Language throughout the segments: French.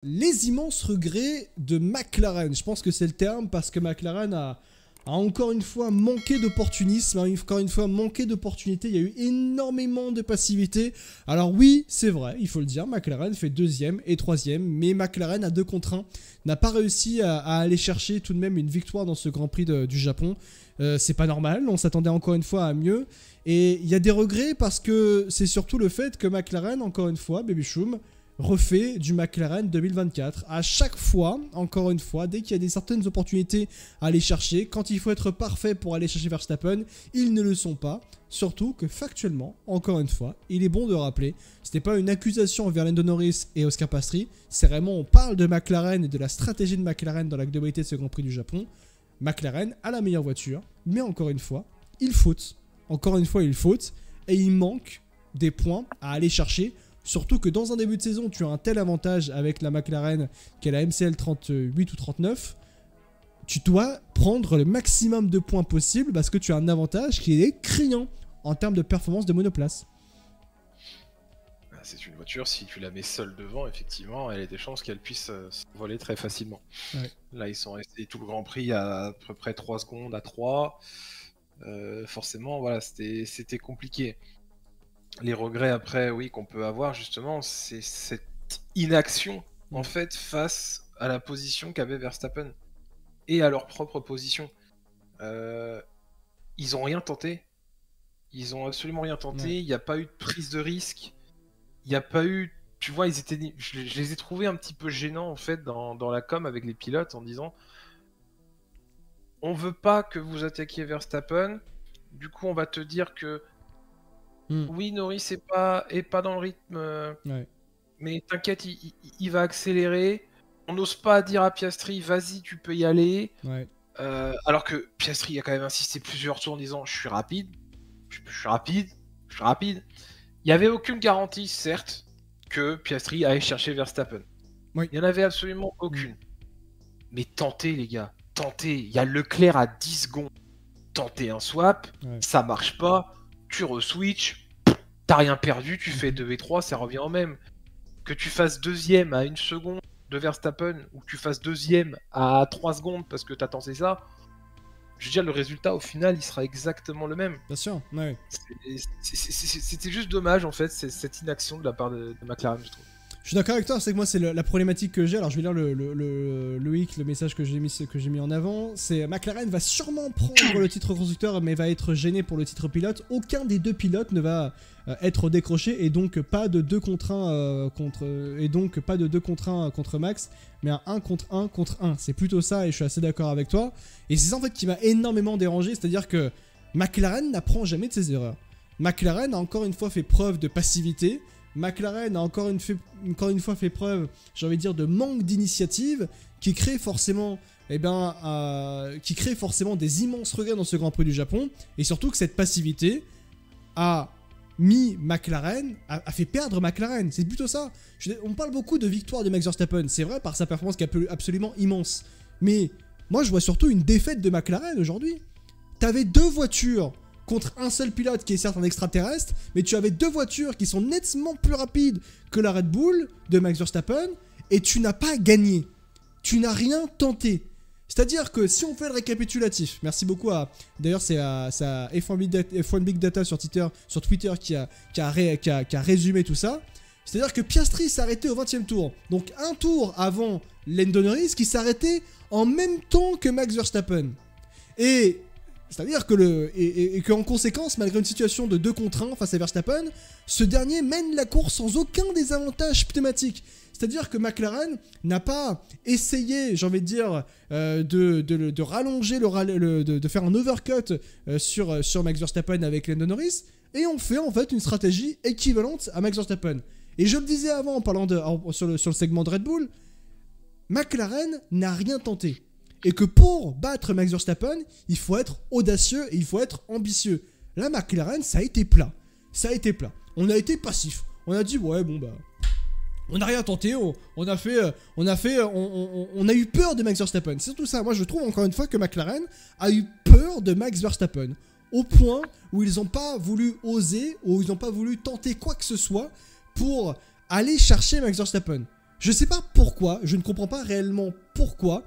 Les immenses regrets de McLaren, je pense que c'est le terme, parce que McLaren a encore une fois manqué d'opportunisme, a encore une fois manqué d'opportunités, il y a eu énormément de passivité. Alors oui, c'est vrai, il faut le dire, McLaren fait 2e et 3e, mais McLaren à 2 contre 1 n'a pas réussi à aller chercher tout de même une victoire dans ce Grand Prix du Japon. C'est pas normal, on s'attendait encore une fois à mieux, et il y a des regrets parce que c'est surtout le fait que McLaren, encore une fois, Baby Choum, refait du McLaren 2024. À chaque fois, encore une fois, dès qu'il y a certaines opportunités à aller chercher, quand il faut être parfait pour aller chercher Verstappen, ils ne le sont pas. Surtout que factuellement, encore une fois, il est bon de rappeler, ce n'est pas une accusation envers Lando Norris et Oscar Piastri, c'est vraiment, on parle de McLaren et de la stratégie de McLaren dans la globalité de ce Grand Prix du Japon. McLaren a la meilleure voiture, mais encore une fois, il faute. Encore une fois, il faute, et il manque des points à aller chercher. Surtout que dans un début de saison, tu as un tel avantage avec la McLaren qu'est la MCL 38 ou 39. Tu dois prendre le maximum de points possible parce que tu as un avantage qui est criant en termes de performance de monoplace. C'est une voiture, si tu la mets seule devant, effectivement, elle a des chances qu'elle puisse s'envoler très facilement. Ouais. Là, ils sont restés tout le Grand Prix à peu près 3 secondes à 3. Forcément, voilà, c'était compliqué. Les regrets après, oui, qu'on peut avoir justement, c'est cette inaction en fait face à la position qu'avait Verstappen et à leur propre position. Ils ont rien tenté, ils ont absolument rien tenté. Il n'y a pas eu de prise de risque, il n'y a pas eu, tu vois, je les ai trouvés un petit peu gênants en fait dans la com avec les pilotes en disant on veut pas que vous attaquiez Verstappen, du coup on va te dire que oui, Norris est pas dans le rythme, mais t'inquiète, il va accélérer. On n'ose pas dire à Piastri, vas-y, tu peux y aller. Alors que Piastri a quand même insisté plusieurs tours en disant, je suis rapide. Il n'y avait aucune garantie, certes, que Piastri allait chercher Verstappen. Il n'y en avait absolument aucune. Mais tentez, les gars, tentez. Il y a Leclerc à 10 secondes. Tentez un swap, ça marche pas. Tu re-switch, t'as rien perdu, tu fais 2v3, ça revient au même. Que tu fasses 2ème à 1 seconde de Verstappen, ou que tu fasses 2ème à 3 secondes parce que t'as tenté ça, je veux dire, le résultat au final, il sera exactement le même. Bien sûr, ouais. C'était juste dommage en fait, cette inaction de la part de McLaren, je trouve. Je suis d'accord avec toi, c'est que moi c'est la problématique que j'ai, alors je vais lire le message que j'ai mis en avant, c'est McLaren va sûrement prendre le titre constructeur mais va être gêné pour le titre pilote, aucun des deux pilotes ne va être décroché et donc pas de 2 contre 1 contre Max, mais un 1 contre 1 contre 1, c'est plutôt ça et je suis assez d'accord avec toi, et c'est ça en fait qui m'a énormément dérangé, c'est-à-dire que McLaren n'apprend jamais de ses erreurs. McLaren a encore une fois fait preuve de passivité. McLaren a encore une fois fait preuve, j'ai envie de dire, de manque d'initiative qui crée forcément, des immenses regrets dans ce Grand Prix du Japon, et surtout que cette passivité a mis McLaren, a fait perdre McLaren, c'est plutôt ça. On parle beaucoup de victoire de Max Verstappen, c'est vrai par sa performance qui est absolument immense, mais moi je vois surtout une défaite de McLaren aujourd'hui. T'avais 2 voitures contre un seul pilote qui est certes un extraterrestre, mais tu avais 2 voitures qui sont nettement plus rapides que la Red Bull de Max Verstappen, et tu n'as pas gagné. Tu n'as rien tenté. C'est-à-dire que si on fait le récapitulatif, merci beaucoup à... D'ailleurs c'est à F1 Big Data sur Twitter qui a résumé tout ça. C'est-à-dire que Piastri s'est arrêté au 20e tour. Donc un tour avant Lando Norris qui s'est arrêté en même temps que Max Verstappen. Et... c'est-à-dire que qu'en conséquence, malgré une situation de 2 contre 1 face à Verstappen, ce dernier mène la course sans aucun désavantage pneumatiques. C'est-à-dire que McLaren n'a pas essayé, j'ai envie de dire, de rallonger, de faire un overcut sur Max Verstappen avec Lando Norris, et on fait en fait une stratégie équivalente à Max Verstappen. Et je le disais avant en parlant sur le segment de Red Bull, McLaren n'a rien tenté. Et que pour battre Max Verstappen, il faut être audacieux et il faut être ambitieux. Là, McLaren, ça a été plat. Ça a été plat. On a été passif. On a dit, ouais, bon, bah... on n'a rien tenté, on a eu peur de Max Verstappen. C'est surtout ça. Moi, je trouve encore une fois que McLaren a eu peur de Max Verstappen. Au point où ils n'ont pas voulu oser, ou ils n'ont pas voulu tenter quoi que ce soit pour aller chercher Max Verstappen. Je sais pas pourquoi, je ne comprends pas réellement pourquoi.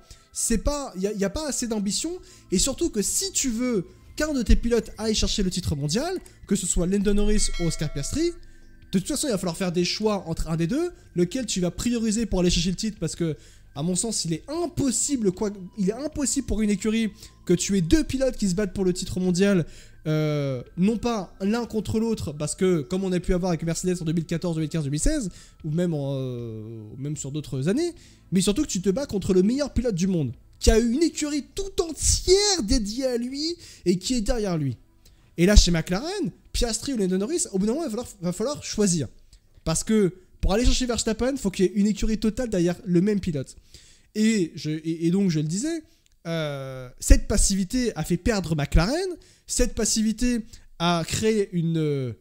Il n'y a pas assez d'ambition. Et surtout que si tu veux qu'un de tes pilotes aille chercher le titre mondial, que ce soit Lando Norris ou Oscar Piastri, de toute façon, il va falloir faire des choix entre un des deux, lequel tu vas prioriser pour aller chercher le titre, parce que, à mon sens, il est impossible pour une écurie que tu aies deux pilotes qui se battent pour le titre mondial, non pas l'un contre l'autre, parce que, comme on a pu avoir avec Mercedes en 2014, 2015, 2016, ou même sur d'autres années, mais surtout que tu te bats contre le meilleur pilote du monde, qui a eu une écurie tout entière dédiée à lui et qui est derrière lui. Et là, chez McLaren, Piastri ou Lando Norris, au bout d'un moment, il va falloir choisir. Parce que pour aller chercher Verstappen, il faut qu'il y ait une écurie totale derrière le même pilote. Et donc, je le disais, cette passivité a fait perdre McLaren. Cette passivité a créé une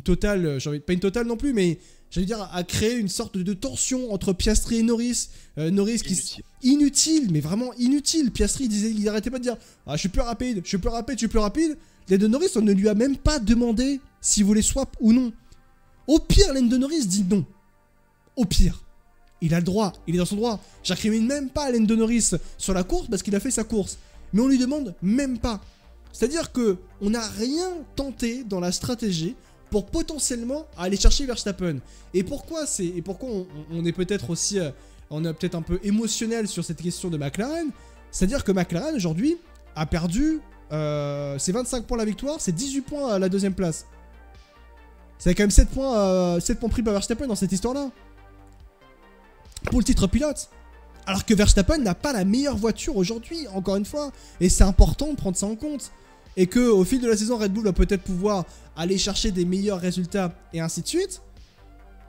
totale, pas une totale non plus, mais j'allais dire, a créé une sorte de tension entre Piastri et Norris. Norris qui inutile, mais vraiment inutile. Piastri il arrêtait pas de dire je suis plus rapide, je suis plus rapide, je suis plus rapide. Lando Norris, on ne lui a même pas demandé s'il voulait swap ou non. Au pire, Lando Norris dit non. Au pire. Il a le droit, il est dans son droit. J'incrimine même pas Lando Norris sur la course parce qu'il a fait sa course. Mais on lui demande même pas. C'est-à-dire que on n'a rien tenté dans la stratégie pour potentiellement aller chercher Verstappen. Et pourquoi on est peut-être aussi on est peut-être un peu émotionnel sur cette question de McLaren. C'est-à-dire que McLaren aujourd'hui a perdu c'est 25 points la victoire, c'est 18 points à la deuxième place. C'est quand même 7 points pris par Verstappen dans cette histoire-là. Pour le titre pilote. Alors que Verstappen n'a pas la meilleure voiture aujourd'hui, encore une fois. Et c'est important de prendre ça en compte. Et qu'au fil de la saison, Red Bull va peut-être pouvoir aller chercher des meilleurs résultats et ainsi de suite.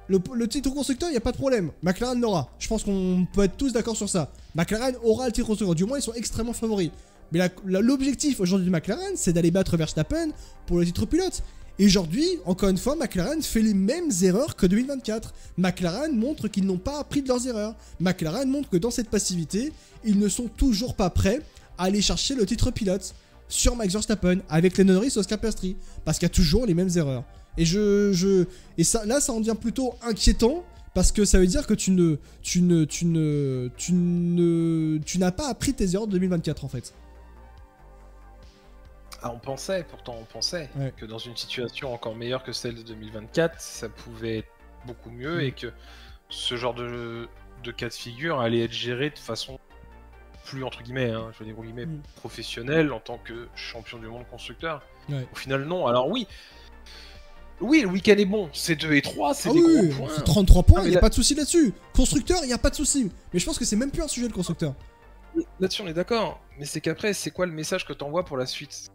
Le titre constructeur, il n'y a pas de problème. McLaren l'aura. Je pense qu'on peut être tous d'accord sur ça. McLaren aura le titre constructeur. Du moins, ils sont extrêmement favoris. Mais l'objectif aujourd'hui de McLaren, c'est d'aller battre Verstappen pour le titre pilote. Et aujourd'hui, encore une fois, McLaren fait les mêmes erreurs que 2024. McLaren montre qu'ils n'ont pas appris de leurs erreurs. McLaren montre que dans cette passivité, ils ne sont toujours pas prêts à aller chercher le titre pilote sur Max Verstappen avec Lando Norris et Oscar Piastri. Parce qu'il y a toujours les mêmes erreurs. Et ça en devient plutôt inquiétant. Parce que ça veut dire que tu n'as pas appris tes erreurs de 2024 en fait. Ah, on pensait que dans une situation encore meilleure que celle de 2024, ça pouvait être beaucoup mieux et que ce genre de cas de figure allait être géré de façon plus, entre guillemets, je veux dire, professionnelle en tant que champion du monde constructeur. Ouais. Au final, non. Alors oui, le week-end est bon, c'est 2 et 3, c'est des gros points. C'est 33 points, il n'y a pas de souci là-dessus. Constructeur, il n'y a pas de souci. Mais je pense que c'est même plus un sujet de constructeur. Là-dessus, on est d'accord. Mais c'est qu'après, c'est quoi le message que t'envoies pour la suite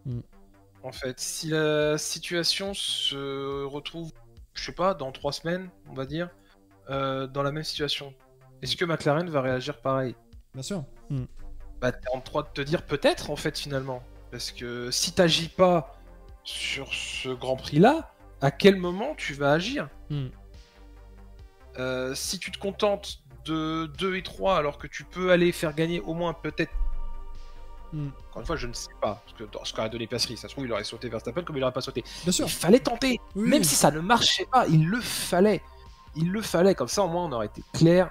en fait, si la situation se retrouve, je sais pas, dans 3 semaines, on va dire, dans la même situation, est-ce que McLaren va réagir pareil? Bien sûr. Bah, t'es en droit de te dire peut-être, en fait, finalement. Parce que si t'agis pas sur ce Grand Prix-là, à quel moment tu vas agir? Si tu te contentes de 2 et 3 alors que tu peux aller faire gagner au moins peut-être. Encore une fois, je ne sais pas. Parce que dans ce qu'a donné Piastri, ça se trouve, il aurait sauté Verstappen comme il n'aurait pas sauté. Bien sûr. Il fallait tenter. Oui. Même si ça ne marchait pas, il le fallait. Il le fallait. Comme ça, au moins, on aurait été clair.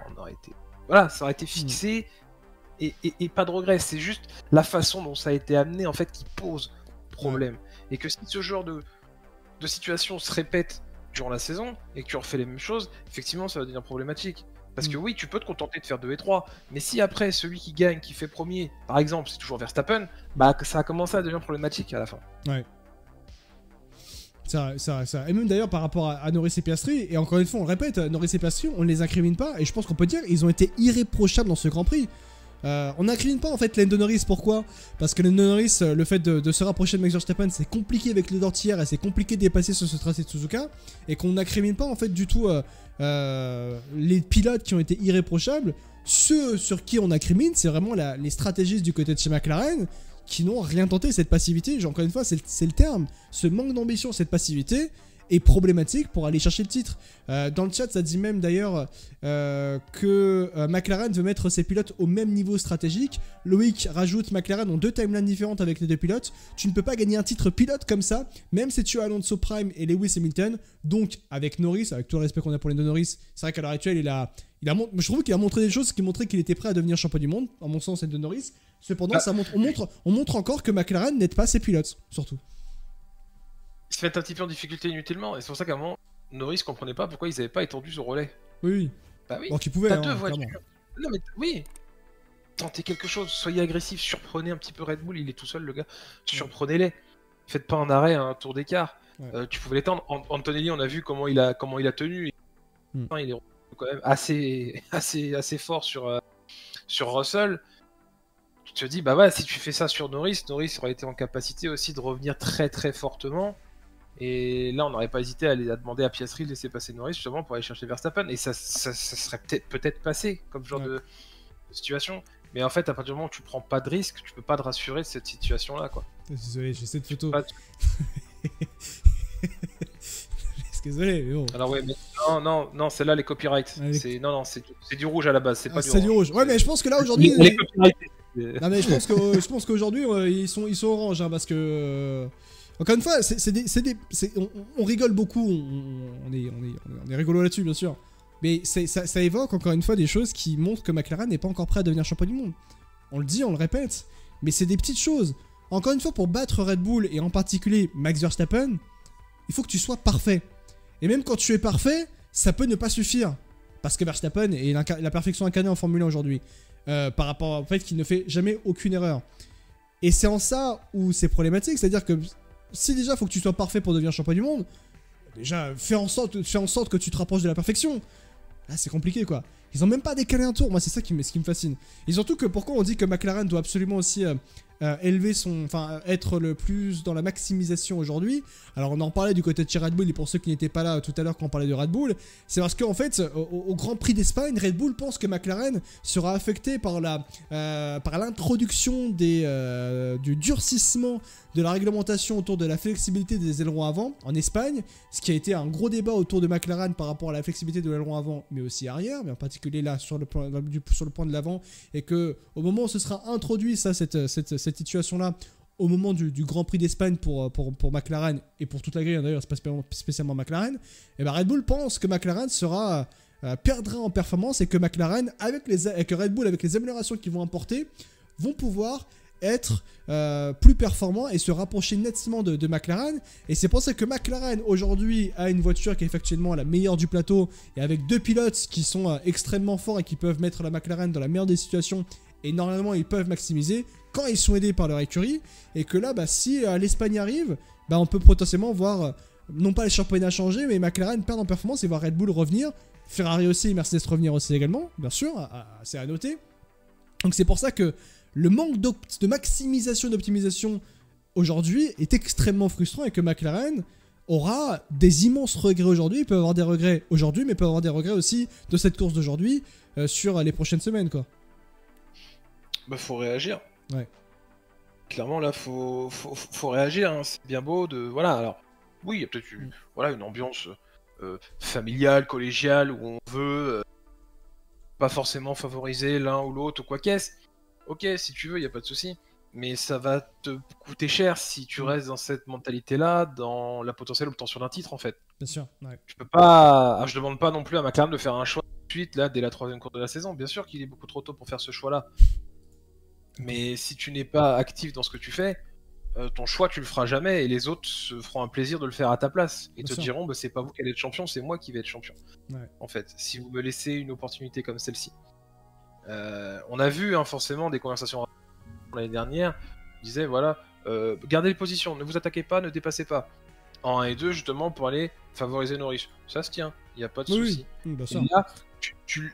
Voilà, ça aurait été fixé. Et pas de regret. C'est juste la façon dont ça a été amené, en fait, qui pose problème. Et que si ce genre de situation se répète durant la saison et que tu refais les mêmes choses, effectivement, ça va devenir problématique. Parce que oui, tu peux te contenter de faire 2 et 3, mais si après, celui qui gagne, qui fait premier, par exemple, c'est toujours Verstappen, bah ça a commencé à devenir problématique à la fin. Ouais. Ça. Et même d'ailleurs par rapport à Norris et Piastri, et encore une fois, on le répète, Norris et Piastri, on ne les incrimine pas, et je pense qu'on peut dire, ils ont été irréprochables dans ce Grand Prix. On n'incrimine pas en fait Lando Norris, pourquoi? Parce que Lando Norris, le fait de se rapprocher de Max Verstappen, c'est compliqué avec le dortière et c'est compliqué de dépasser sur ce tracé de Suzuka, et qu'on n'incrimine pas en fait du tout les pilotes qui ont été irréprochables. Ceux sur qui on incrimine, c'est vraiment les stratégistes du côté de chez McLaren qui n'ont rien tenté, cette passivité, encore une fois, c'est le terme, ce manque d'ambition, cette passivité, est problématique pour aller chercher le titre. Dans le chat, ça dit même d'ailleurs que McLaren veut mettre ses pilotes au même niveau stratégique. Loïc rajoute, McLaren ont 2 timelines différentes avec les 2 pilotes. Tu ne peux pas gagner un titre pilote comme ça, même si tu as Alonso Prime et Lewis Hamilton. Donc avec Norris, avec tout le respect qu'on a pour les deux Norris, c'est vrai qu'à l'heure actuelle, je trouve qu'il a montré des choses qui montraient qu'il était prêt à devenir champion du monde, à mon sens, c'est de Norris. Cependant, on montre encore que McLaren n'aide pas ses pilotes, surtout. Ils se mettent un petit peu en difficulté inutilement, et c'est pour ça qu'à un moment, Norris comprenait pas pourquoi ils n'avaient pas étendu ce relais. Oui. Bah oui. Bon, qu'ils pouvaient, T'as hein, 2 voitures. clairement. Non mais oui. Tentez quelque chose, soyez agressif, surprenez un petit peu Red Bull, il est tout seul le gars. Surprenez-les. Faites pas un arrêt à un tour d'écart. Ouais. Tu pouvais l'étendre. Antonelli, on a vu comment il a tenu. Il est quand même assez fort sur Russell. Tu te dis, bah ouais, si tu fais ça sur Norris aurait été en capacité aussi de revenir très très fortement. Et là, on n'aurait pas hésité à demander à Piastri de laisser passer Norris justement pour aller chercher Verstappen. Et ça serait peut-être passé comme genre de situation. Mais en fait, à partir du moment où tu prends pas de risque, tu peux pas te rassurer de cette situation-là, quoi. Désolé, j'ai cette photo. Désolé, mais bon. Alors ouais, mais non, celle-là, les copyrights. Non, c'est du rouge à la base, c'est pas du c'est du rouge. Ouais, mais je pense que là aujourd'hui. Les copyrights. Non, mais je pense qu'aujourd'hui ils sont orange, hein, parce que encore une fois, on rigole beaucoup, on est rigolo là-dessus, bien sûr. Mais ça évoque encore une fois des choses qui montrent que McLaren n'est pas encore prêt à devenir champion du monde. On le dit, on le répète, mais c'est des petites choses. Encore une fois, pour battre Red Bull, et en particulier Max Verstappen, il faut que tu sois parfait. Et même quand tu es parfait, ça peut ne pas suffire. Parce que Verstappen est la perfection incarnée en Formule 1 aujourd'hui. Par rapport au fait qu'il ne fait jamais aucune erreur. Et c'est en ça où c'est problématique. C'est-à-dire que si déjà il faut que tu sois parfait pour devenir champion du monde, déjà fais en sorte que tu te rapproches de la perfection. Là c'est compliqué quoi. Ils ont même pas décalé un tour, moi c'est ça ce qui me fascine. Et surtout que pourquoi on dit que McLaren doit absolument aussi être le plus dans la maximisation aujourd'hui. Alors on en parlait du côté de chez Red Bull, et pour ceux qui n'étaient pas là tout à l'heure quand on parlait de Red Bull, c'est parce qu'en fait au Grand Prix d'Espagne, Red Bull pense que McLaren sera affecté par l'introduction du durcissement de la réglementation autour de la flexibilité des ailerons avant en Espagne, ce qui a été un gros débat autour de McLaren par rapport à la flexibilité de l'aileron avant mais aussi arrière, mais en particulier là sur le point de l'avant, et que au moment où ce sera introduit cette situation-là, au moment du Grand Prix d'Espagne pour McLaren et pour toute la grille, d'ailleurs, c'est pas spécialement McLaren, et ben Red Bull pense que McLaren perdra en performance, et que McLaren, que Red Bull, avec les améliorations qu'ils vont apporter, vont pouvoir être plus performants et se rapprocher nettement de McLaren. Et c'est pour ça que McLaren aujourd'hui a une voiture qui est effectivement la meilleure du plateau, et avec 2 pilotes qui sont extrêmement forts et qui peuvent mettre la McLaren dans la meilleure des situations, et normalement ils peuvent maximiser quand ils sont aidés par leur écurie. Et que là, si l'Espagne arrive, on peut potentiellement voir non pas les championnats changer, mais McLaren perdre en performance et voir Red Bull revenir, Ferrari aussi et Mercedes revenir aussi également, bien sûr, c'est à noter. Donc c'est pour ça que le manque de maximisation et d'optimisation aujourd'hui est extrêmement frustrant, et que McLaren aura des immenses regrets aujourd'hui. Il peut avoir des regrets aujourd'hui, mais il peut avoir des regrets aussi de cette course d'aujourd'hui sur les prochaines semaines, quoi. Bah faut réagir. Ouais. Clairement là faut réagir, hein. C'est bien beau de... Voilà, alors oui, il y a peut-être une ambiance familiale, collégiale, où on veut pas forcément favoriser l'un ou l'autre ou quoi qu'est-ce. Ok, si tu veux, il n'y a pas de souci. Mais ça va te coûter cher si tu restes dans cette mentalité-là, dans la potentielle obtention d'un titre, en fait. Bien sûr, ouais. Tu peux pas... Alors, je demande pas non plus à McLaren de faire un choix tout de suite, là, dès la 3e course de la saison. Bien sûr qu'il est beaucoup trop tôt pour faire ce choix-là. Mais si tu n'es pas actif dans ce que tu fais, ton choix, tu le feras jamais, et les autres se feront un plaisir de le faire à ta place. Et te diront, c'est pas vous qui allez être champion, c'est moi qui vais être champion. Ouais. En fait, si vous me laissez une opportunité comme celle-ci. On a vu forcément des conversations l'année dernière, on disait voilà, gardez les positions, ne vous attaquez pas, ne dépassez pas. En 1 et 2 justement pour aller favoriser Norris. Ça se tient, il n'y a pas de souci. Bah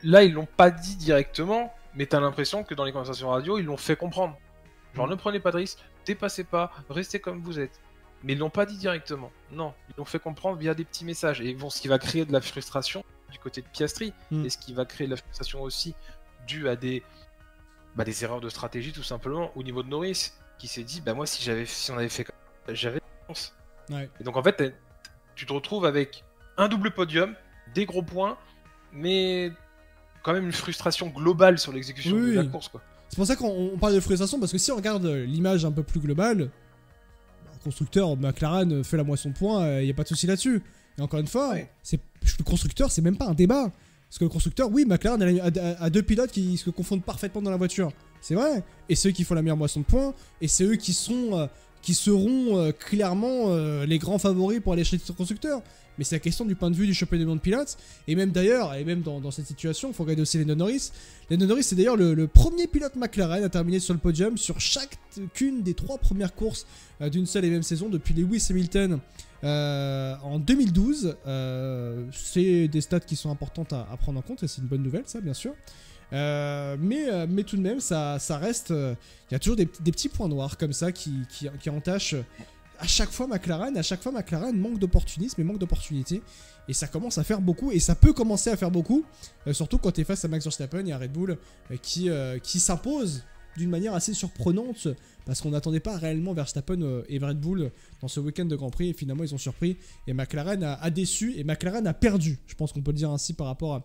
là, ils l'ont pas dit directement, mais t'as l'impression que dans les conversations radio, ils l'ont fait comprendre. Genre ne prenez pas de risques, dépassez pas, restez comme vous êtes. Mais ils l'ont pas dit directement. Non, ils l'ont fait comprendre via des petits messages. Et bon, ce qui va créer de la frustration du côté de Piastri, et ce qui va créer de la frustration aussi dû à des erreurs de stratégie tout simplement au niveau de Norris, qui s'est dit moi si on avait fait comme ça, j'avais chance. Ouais. Et donc en fait tu te retrouves avec un double podium, des gros points, mais quand même une frustration globale sur l'exécution de la course, quoi. C'est pour ça qu'on parle de frustration, parce que si on regarde l'image un peu plus globale, le constructeur McLaren fait la moisson de points, il n'y a pas de souci là-dessus. Et encore une fois, le constructeur, c'est même pas un débat. Parce que le constructeur, oui, McLaren a deux pilotes qui se confondent parfaitement dans la voiture. C'est vrai. Et c'est eux qui font la meilleure moisson de points, et c'est eux qui seront clairement les grands favoris pour aller chez le constructeur. Mais c'est la question du point de vue du championnat du monde pilote. Et même d'ailleurs, dans cette situation, il faut regarder aussi Lando Norris. Lando Norris, c'est d'ailleurs le premier pilote McLaren à terminer sur le podium sur chacune des 3 premières courses d'une seule et même saison depuis Lewis Hamilton en 2012. C'est des stats qui sont importantes à prendre en compte, et c'est une bonne nouvelle, ça, bien sûr. Mais tout de même, ça reste... Il y a toujours des petits points noirs comme ça qui entachent... À chaque fois, McLaren manque d'opportunisme et manque d'opportunité. Et ça commence à faire beaucoup. Et ça peut commencer à faire beaucoup. Surtout quand tu es face à Max Verstappen et à Red Bull qui s'impose d'une manière assez surprenante. Parce qu'on n'attendait pas réellement Verstappen et Red Bull dans ce week-end de Grand Prix. Et finalement, ils ont surpris. Et McLaren a déçu. Et McLaren a perdu. Je pense qu'on peut le dire ainsi par rapport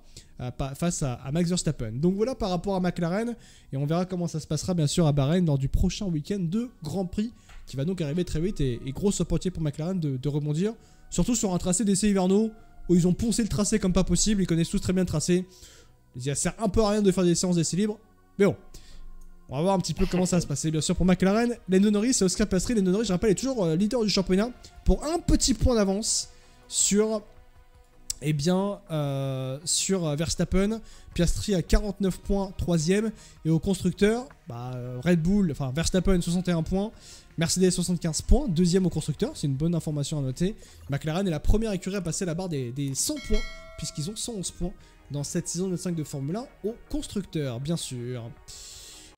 face à Max Verstappen. Donc voilà par rapport à McLaren. Et on verra comment ça se passera bien sûr à Bahreïn lors du prochain week-end de Grand Prix, qui va donc arriver très vite, et grosse opportunité pour McLaren de rebondir, surtout sur un tracé d'essais hivernaux où ils ont poncé le tracé comme pas possible. Ils connaissent tous très bien le tracé. Ça sert un peu à rien de faire des séances d'essais libres, mais bon, on va voir un petit peu comment ça va se passer. Bien sûr pour McLaren, Lando Norris et Oscar Piastri. Lando Norris, je rappelle, est toujours leader du championnat pour un petit point d'avance sur Verstappen. Piastri à 49 points, 3ème. Et au constructeur, Red Bull, enfin Verstappen 61 points, Mercedes 75 points, 2ème au constructeur, c'est une bonne information à noter. McLaren est la première écurie à passer la barre des 100 points, puisqu'ils ont 111 points dans cette saison 25 de Formule 1 au constructeur, bien sûr.